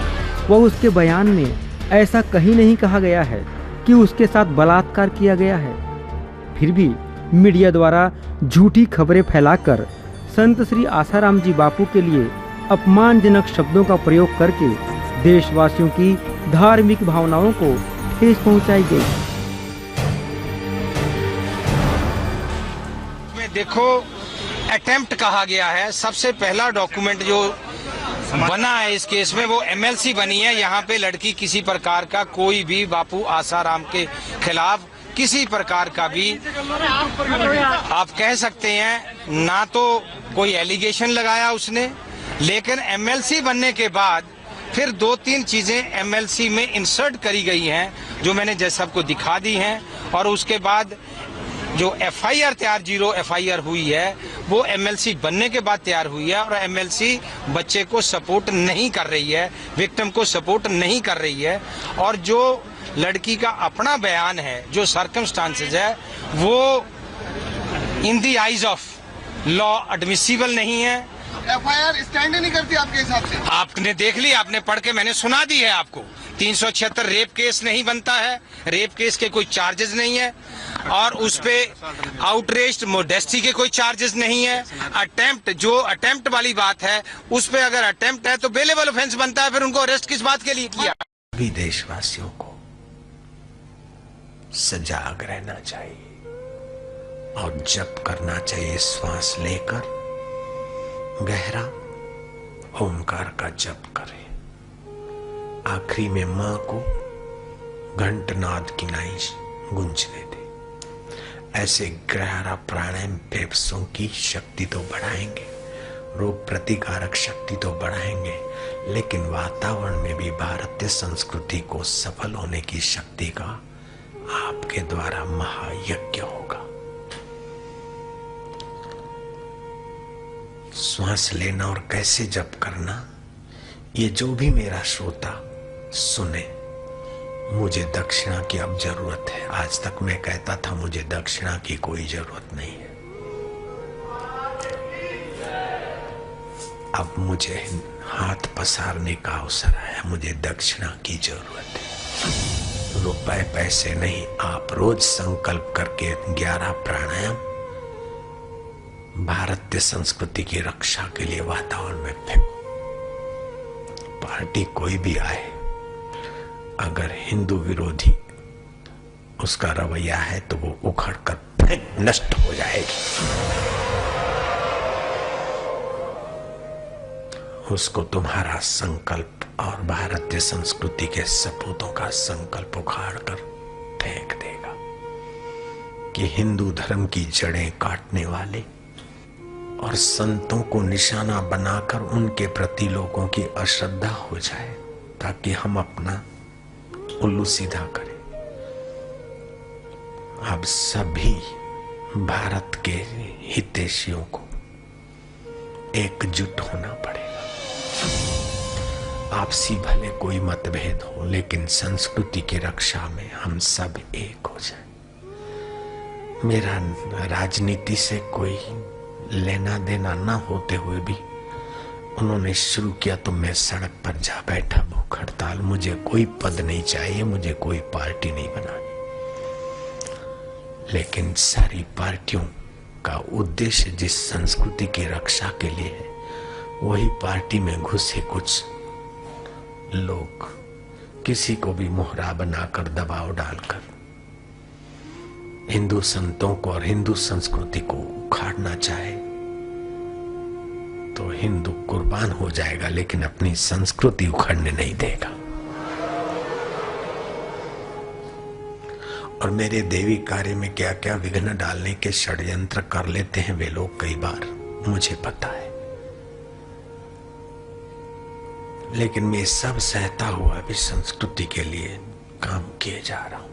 व उसके बयान में ऐसा कहीं नहीं कहा गया है कि उसके साथ बलात्कार किया गया है। फिर भी मीडिया द्वारा झूठी खबरें फैलाकर संत श्री आसाराम जी बापू के लिए अपमानजनक शब्दों का प्रयोग करके देशवासियों की धार्मिक भावनाओं को ठेस पहुंचाई गई। देखो, अटेम्प्ट कहा गया है। सबसे पहला डॉक्यूमेंट जो बना है इस केस में वो MLC बनी है। यहाँ पे लड़की किसी प्रकार का कोई भी बापू आसाराम के खिलाफ किसी प्रकार का भी आप कह सकते हैं ना तो कोई एलिगेशन लगाया उसने, लेकिन MLC बनने के बाद फिर 2-3 चीजें MLC में इंसर्ट करी गई हैं जो मैंने जैसे सबको दिखा दी हैं। और उसके बाद जो FIR तैयार 0 FIR हुई है वो MLC बनने के बाद तैयार हुई है। और MLC बच्चे को सपोर्ट नहीं कर रही है, विक्टिम को सपोर्ट नहीं कर रही है। और जो लड़की का अपना बयान है, जो सर्कमस्टांसेस है, वो in the eyes of law admissible नहीं है। FIR स्टैंड नहीं करती आपके हिसाब से? आपने देख ली, आपने पढ़ के मैंने सुना दी है आपको। 376 रेप केस नहीं बनता है, रेप केस के कोई चार्जेस नहीं है। और उस पे आउटरेज्ड मोडेस्टी के कोई चार्जेस नहीं है। अटेम्प्ट वाली बात है, उस पे अगर अटेम्प्ट है तो बेलेबल ऑफेंस बनता है, फिर उनको अरेस्ट किस बात के लिए किया? सभी देशवासियों को सजाग रहना चाहिए और जप करना चाहिए। श्वास लेकर गहरा ओमकार का जप करें। आखिरी में मां को घंटनाद की नाई गूंजने दे। ऐसे गहरा प्राणायाम फेफड़ों की शक्ति तो बढ़ाएंगे, रोग प्रतिकारक शक्ति तो बढ़ाएंगे, लेकिन वातावरण में भी भारतीय संस्कृति को सफल होने की शक्ति का आपके द्वारा महायज्ञ होगा। श्वास लेना और कैसे जप करना, ये जो भी मेरा श्रोता सुने, मुझे दक्षिणा की अब जरूरत है। आज तक मैं कहता था मुझे दक्षिणा की कोई जरूरत नहीं है, अब मुझे हाथ पसारने का अवसर आया। मुझे दक्षिणा की जरूरत है, रुपए पैसे नहीं। आप रोज संकल्प करके 11 प्राणायाम भारतीय संस्कृति की रक्षा के लिए वातावरण में फेंको। पार्टी कोई भी आए, अगर हिंदू विरोधी उसका रवैया है तो वो उखड़ कर नष्ट हो जाएगी। उसको तुम्हारा संकल्प और भारतीय संस्कृति के सपूतों का संकल्प उखाड़ कर फेंक देगा। कि हिंदू धर्म की जड़ें काटने वाले और संतों को निशाना बनाकर उनके प्रति लोगों की अश्रद्धा हो जाए, ताकि हम अपना उल्लू सीधा करें। अब सभी भारत के हितैषियों को एकजुट होना पड़ेगा। आपसी भले कोई मतभेद हो, लेकिन संस्कृति की रक्षा में हम सब एक हो जाएं। मेरा राजनीति से कोई लेना देना ना होते हुए भी उन्होंने शुरू किया तो मैं सड़क पर जा बैठा भूख हड़ताल। मुझे कोई पद नहीं चाहिए, मुझे कोई पार्टी नहीं बनानी, लेकिन सारी पार्टियों का उद्देश्य जिस संस्कृति की रक्षा के लिए है, वही पार्टी में घुसे कुछ लोग किसी को भी मोहरा बनाकर दबाव डालकर हिंदू संतों को और हिंदू संस्कृति को उखाड़ना चाहे तो हिंदू कुर्बान हो जाएगा, लेकिन अपनी संस्कृति उखाड़ने नहीं देगा। और मेरे देवी कार्य में क्या क्या विघ्न डालने के षड्यंत्र कर लेते हैं वे लोग, कई बार मुझे पता है, लेकिन मैं सब सहता हुआ भी संस्कृति के लिए काम किए जा रहा हूं।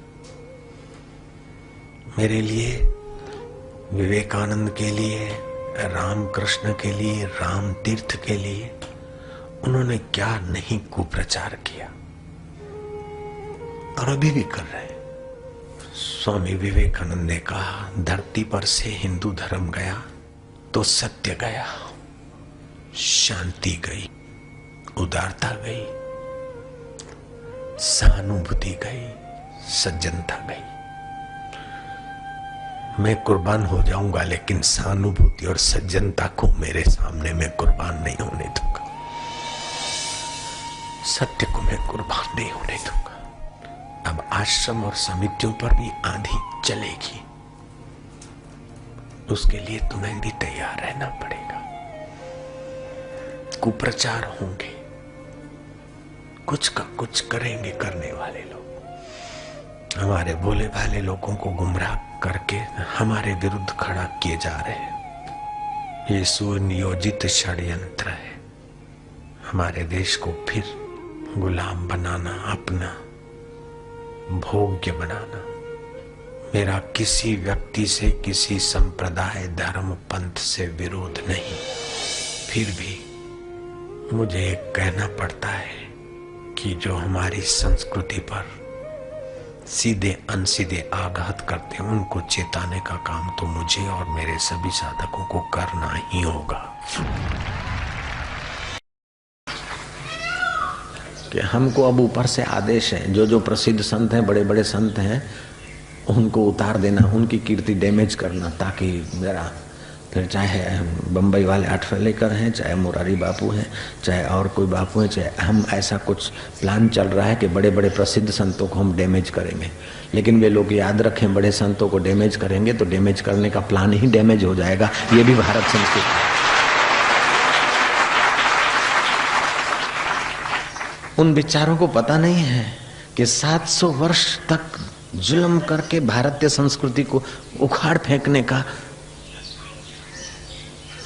मेरे लिए, विवेकानंद के लिए, रामकृष्ण के लिए, राम तीर्थ के लिए उन्होंने क्या नहीं कुप्रचार किया, और अभी भी कर रहे हैं। स्वामी विवेकानंद ने कहा, धरती पर से हिंदू धर्म गया तो सत्य गया, शांति गई, उदारता गई, सहानुभूति गई, सज्जनता गई। मैं कुर्बान हो जाऊंगा, लेकिन सहानुभूति और सज्जनता को मेरे सामने मैं कुर्बान नहीं होने दूंगा। सत्य को मैं कुर्बान नहीं होने दूंगा। अब आश्रम और समितियों पर भी आंधी चलेगी, उसके लिए तुम्हें भी तैयार रहना पड़ेगा। कुप्रचार होंगे, कुछ का कुछ करेंगे करने वाले लोग, हमारे भोले भाले लोगों को गुमराह करके हमारे विरुद्ध खड़ा किए जा रहे हैं। ये सुनियोजित षड्यंत्र है, हमारे देश को फिर गुलाम बनाना, अपना भोग्य बनाना। मेरा किसी व्यक्ति से, किसी संप्रदाय, धर्म, पंथ से विरोध नहीं, फिर भी मुझे एक कहना पड़ता है कि जो हमारी संस्कृति पर सीधे अनसीधे आघात करते हैं, उनको चेताने का काम तो मुझे और मेरे सभी साधकों को करना ही होगा। कि हमको अब ऊपर से आदेश है, जो जो प्रसिद्ध संत हैं, बड़े बड़े संत हैं, उनको उतार देना, उनकी कीर्ति डैमेज करना, ताकि जरा फिर चाहे बम्बई वाले आठवलेकर हैं, चाहे मुरारी बापू हैं, चाहे और कोई बापू हैं, चाहे हम, ऐसा कुछ प्लान चल रहा है कि बड़े बड़े प्रसिद्ध संतों को हम डैमेज करेंगे। लेकिन वे लोग याद रखें, बड़े संतों को डैमेज करेंगे तो डैमेज करने का प्लान ही डैमेज हो जाएगा। ये भी भारत संस्कृति है। उन विचारों को पता नहीं है कि 700 वर्ष तक जुल्म करके भारतीय संस्कृति को उखाड़ फेंकने का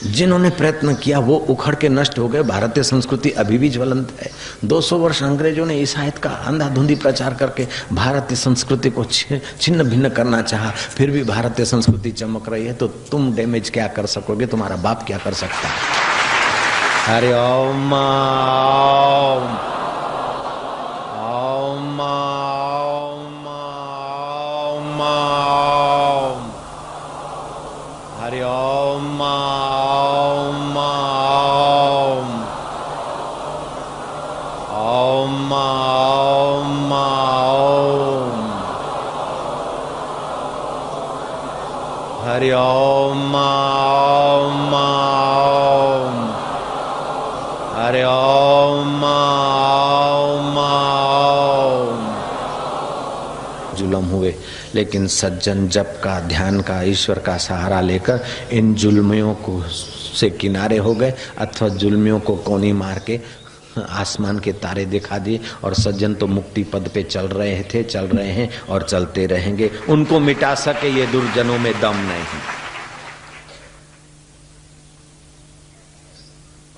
जिन्होंने प्रयत्न किया वो उखड़ के नष्ट हो गए। भारतीय संस्कृति अभी भी ज्वलंत है। 200 वर्ष अंग्रेजों ने ईसाईयत का अंधाधुंधी प्रचार करके भारतीय संस्कृति को छिन्न भिन्न करना चाहा, फिर भी भारतीय संस्कृति चमक रही है। तो तुम डैमेज क्या कर सकोगे, तुम्हारा बाप क्या कर सकता है। हरि ओम ओम ओम ओम, हरि ओम ओम ओम ओम ओम, हरि ओम ओम ओम, हरि ओम ओम ओम। जुल्म हुए, लेकिन सज्जन जप का, ध्यान का, ईश्वर का सहारा लेकर इन जुल्मियों को से किनारे हो गए, अथवा जुल्मियों को कोनी मार के आसमान के तारे दिखा दिए और सज्जन तो मुक्ति पद पे चल रहे हैं और चलते रहेंगे। उनको मिटा सके ये दुर्जनों में दम नहीं।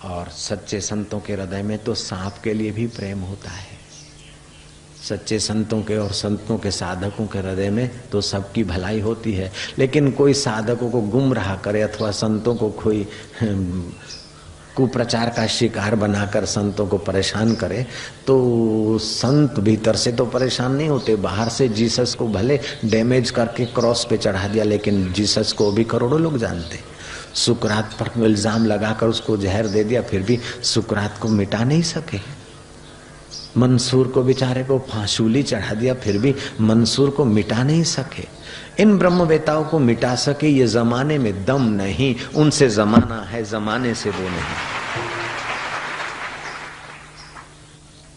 और सच्चे संतों के हृदय में तो सांप के लिए भी प्रेम होता है। सच्चे संतों के और संतों के साधकों के हृदय में तो सबकी भलाई होती है, लेकिन कोई साधकों को गुमराह करे अथवा संतों को कोई कुप्रचार का शिकार बनाकर संतों को परेशान करे तो संत भीतर से तो परेशान नहीं होते, बाहर से जीसस को भले डैमेज करके क्रॉस पे चढ़ा दिया, लेकिन जीसस को भी करोड़ों लोग जानते। सुकरात पर इल्जाम लगाकर उसको जहर दे दिया, फिर भी सुकरात को मिटा नहीं सके। मंसूर को बेचारे को फांसूली चढ़ा दिया, फिर भी मंसूर को मिटा नहीं सके। इन ब्रह्मवेताओं को मिटा सके ये जमाने में दम नहीं, उनसे जमाना है, जमाने से वो नहीं।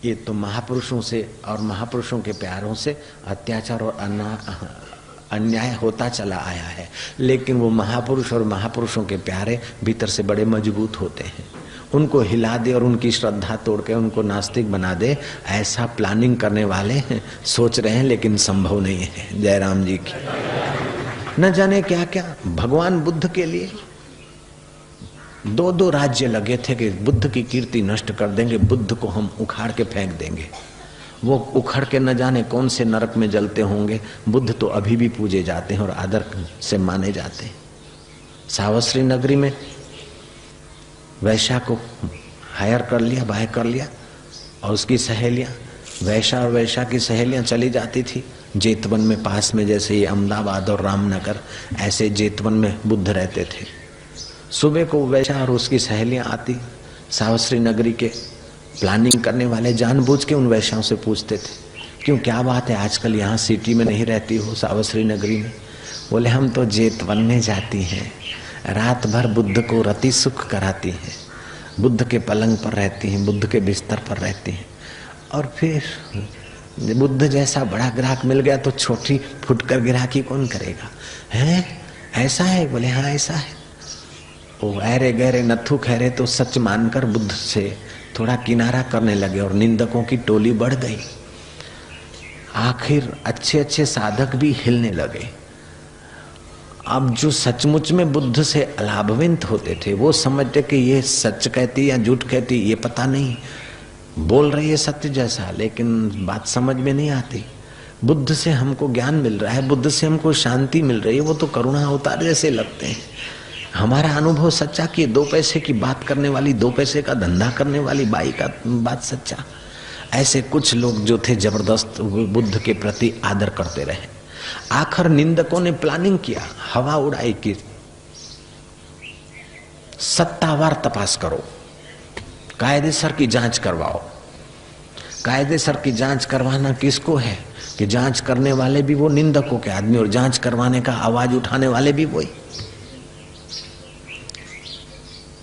ये तो महापुरुषों से और महापुरुषों के प्यारों से अत्याचार और अन्याय होता चला आया है, लेकिन वो महापुरुष और महापुरुषों के प्यारे भीतर से बड़े मजबूत होते हैं। उनको हिला दे और उनकी श्रद्धा तोड़ के उनको नास्तिक बना दे, ऐसा प्लानिंग करने वाले सोच रहे हैं, लेकिन संभव नहीं है। जयराम जी की न जाने क्या क्या। भगवान बुद्ध के लिए दो राज्य लगे थे कि बुद्ध की कीर्ति नष्ट कर देंगे, बुद्ध को हम उखाड़ के फेंक देंगे। वो उखड़ के न जाने कौन से नरक में जलते होंगे। बुद्ध तो अभी भी पूजे जाते हैं और आदर से माने जाते हैं। सावश्री नगरी में वैश्या को हायर कर लिया, बाय कर लिया, और उसकी सहेलियां, वैश्या और वैश्या की सहेलियां चली जाती थी जेतवन में। पास में जैसे ये अहमदाबाद और रामनगर, ऐसे जेतवन में बुद्ध रहते थे। सुबह को वैश्या और उसकी सहेलियां आती, सावश्री नगरी के प्लानिंग करने वाले जानबूझ के उन वैश्याओं से पूछते थे, क्यों, क्या बात है, आजकल यहाँ सिटी में नहीं रहती हो, सावश्री नगरी में? बोले हम तो जेतवन में जाती हैं, रात भर बुद्ध को रति सुख कराती हैं, बुद्ध के पलंग पर रहती हैं, बुद्ध के बिस्तर पर रहती हैं, और फिर बुद्ध जैसा बड़ा ग्राहक मिल गया तो छोटी फुटकर ग्राहकी कौन करेगा? है ऐसा है? बोले हाँ ऐसा है। वो ऐरे गहरे नथु खैरे तो सच मानकर बुद्ध से थोड़ा किनारा करने लगे और निंदकों की टोली बढ़ गई। आखिर अच्छे अच्छे साधक भी हिलने लगे। अब जो सचमुच में बुद्ध से लाभान्वित होते थे वो समझते कि ये सच कहती या झूठ कहती ये पता नहीं, बोल रही है सत्य जैसा, लेकिन बात समझ में नहीं आती। बुद्ध से हमको ज्ञान मिल रहा है, बुद्ध से हमको शांति मिल रही है, वो तो करुणा अवतार जैसे लगते हैं। हमारा अनुभव सच्चा कि 2 पैसे की बात करने वाली, 2 पैसे का धंधा करने वाली बाई का बात सच्चा। ऐसे कुछ लोग जो थे जबरदस्त बुद्ध के प्रति आदर करते रहे। आखिर निंदकों ने प्लानिंग किया, हवा उड़ाई कि सत्तावार तपास करो, कायदेसर की जांच करवाओ। कायदेसर की जांच करवाना किसको है कि जांच करने वाले भी वो निंदकों के आदमी और जांच करवाने का आवाज उठाने वाले भी वही।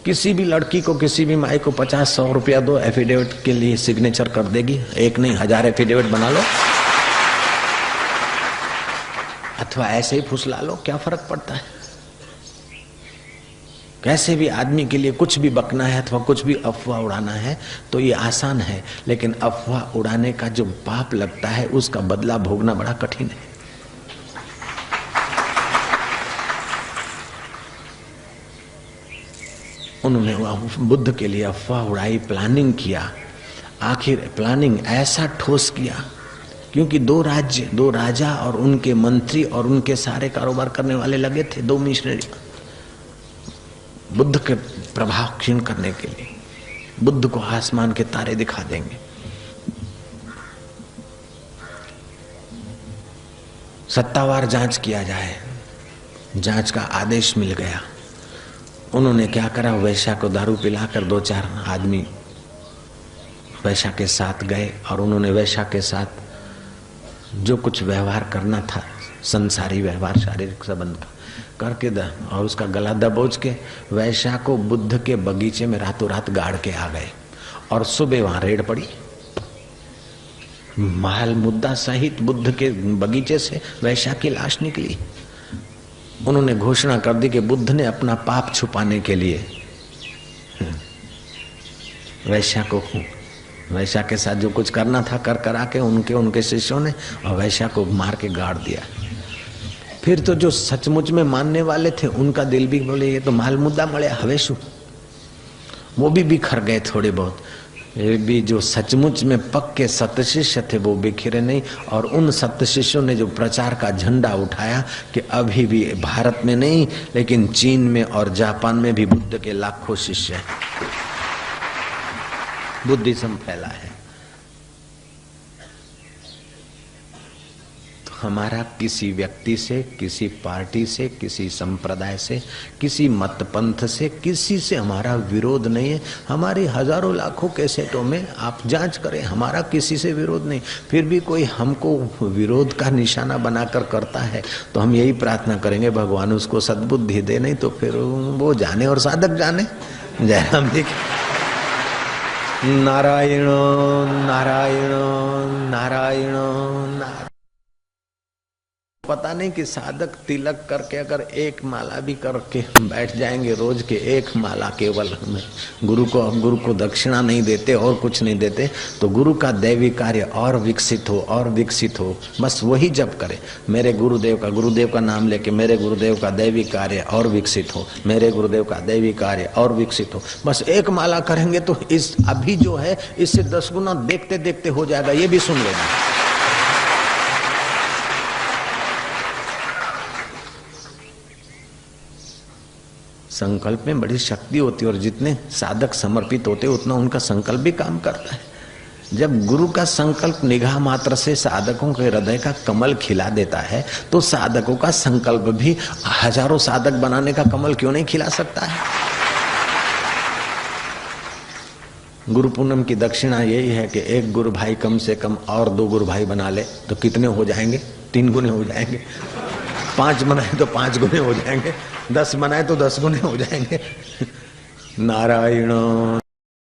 किसी भी लड़की को, किसी भी माई को 50-100 रुपया दो, एफिडेविट के लिए सिग्नेचर कर देगी। एक नहीं 1000 एफिडेविट बना लो, अथवा ऐसे ही फुसला लो, क्या फर्क पड़ता है? कैसे भी आदमी के लिए कुछ भी बकना है अथवा कुछ भी अफवाह उड़ाना है तो ये आसान है, लेकिन अफवाह उड़ाने का जो पाप लगता है उसका बदला भोगना बड़ा कठिन है। उन्होंने बुद्ध के लिए अफवाह उड़ाई, प्लानिंग किया। आखिर प्लानिंग ऐसा ठोस किया क्योंकि 2 राज्य, 2 राजा और उनके मंत्री और उनके सारे कारोबार करने वाले लगे थे, 2 मिशनरी बुद्ध के प्रभाव क्षीण करने के लिए। बुद्ध को आसमान के तारे दिखा देंगे। सत्तावार जांच किया जाए, जांच का आदेश मिल गया। उन्होंने क्या करा, वैश्या को दारू पिलाकर 2-4 आदमी वैश्या के साथ गए और उन्होंने वैश्या के साथ जो कुछ व्यवहार करना था, संसारी व्यवहार, शारीरिक संबंध का करके और उसका गला दबोच के वैश्या को बुद्ध के बगीचे में रातों रात गाड़ के आ गए। और सुबह वहां रेड पड़ी, माल मुद्दा सहित बुद्ध के बगीचे से वैश्या की लाश निकली। उन्होंने घोषणा कर दी कि बुद्ध ने अपना पाप छुपाने के लिए वैश्या को वैश्या के साथ जो कुछ करना था कर करा के उनके शिष्यों ने और वैश्या को मार के गाड़ दिया। फिर तो जो सचमुच में मानने वाले थे उनका दिल भी बोले ये तो माल मुद्दा मड़े हवेशु, वो भी बिखर गए थोड़े बहुत। ये भी जो सचमुच में पक्के सत्य शिष्य थे वो बिखरे नहीं। और उन सत्य शिष्यों ने जो प्रचार का झंडा उठाया कि अभी भी भारत में नहीं लेकिन चीन में और जापान में भी बुद्ध के लाखों शिष्य हैं, बुद्धिज्म फैला है। तो हमारा किसी व्यक्ति से, किसी पार्टी से, किसी संप्रदाय से, किसी मत पंथ से, किसी से हमारा विरोध नहीं है। हमारी हजारों लाखों कैसेटों में आप जांच करें, हमारा किसी से विरोध नहीं। फिर भी कोई हमको विरोध का निशाना बनाकर करता है तो हम यही प्रार्थना करेंगे भगवान उसको सद्बुद्धि दे, नहीं तो फिर वो जाने और साधक जाने। जयराम जी नारायण नारायण नारायण नारायण। पता नहीं कि साधक तिलक करके अगर एक माला भी करके बैठ जाएंगे, रोज के एक माला केवल, गुरु को दक्षिणा नहीं देते और कुछ नहीं देते, तो गुरु का दैवी कार्य और विकसित हो और विकसित हो। बस वही जप करे, मेरे गुरुदेव का नाम लेके मेरे गुरुदेव का दैवी कार्य और विकसित हो, मेरे गुरुदेव का दैवी कार्य और विकसित हो। बस एक माला करेंगे तो इस अभी जो है इससे 10 गुना देखते देखते हो जाएगा। ये भी सुन लेना। संकल्प में बड़ी शक्ति होती है और जितने साधक समर्पित होते उतना उनका संकल्प भी काम करता है। जब गुरु का संकल्प निगाह मात्र से साधकों के हृदय का कमल खिला देता है तो साधकों का संकल्प भी हजारों साधक बनाने का कमल क्यों नहीं खिला सकता है। गुरु पूनम की दक्षिणा यही है कि एक गुरु भाई कम से कम और 2 गुरु भाई बना ले तो कितने हो जाएंगे? 3 गुने हो जाएंगे। 5 बनाए तो 5 गुने हो जाएंगे, 10 बनाए तो 10 गुने हो जाएंगे। नारायण।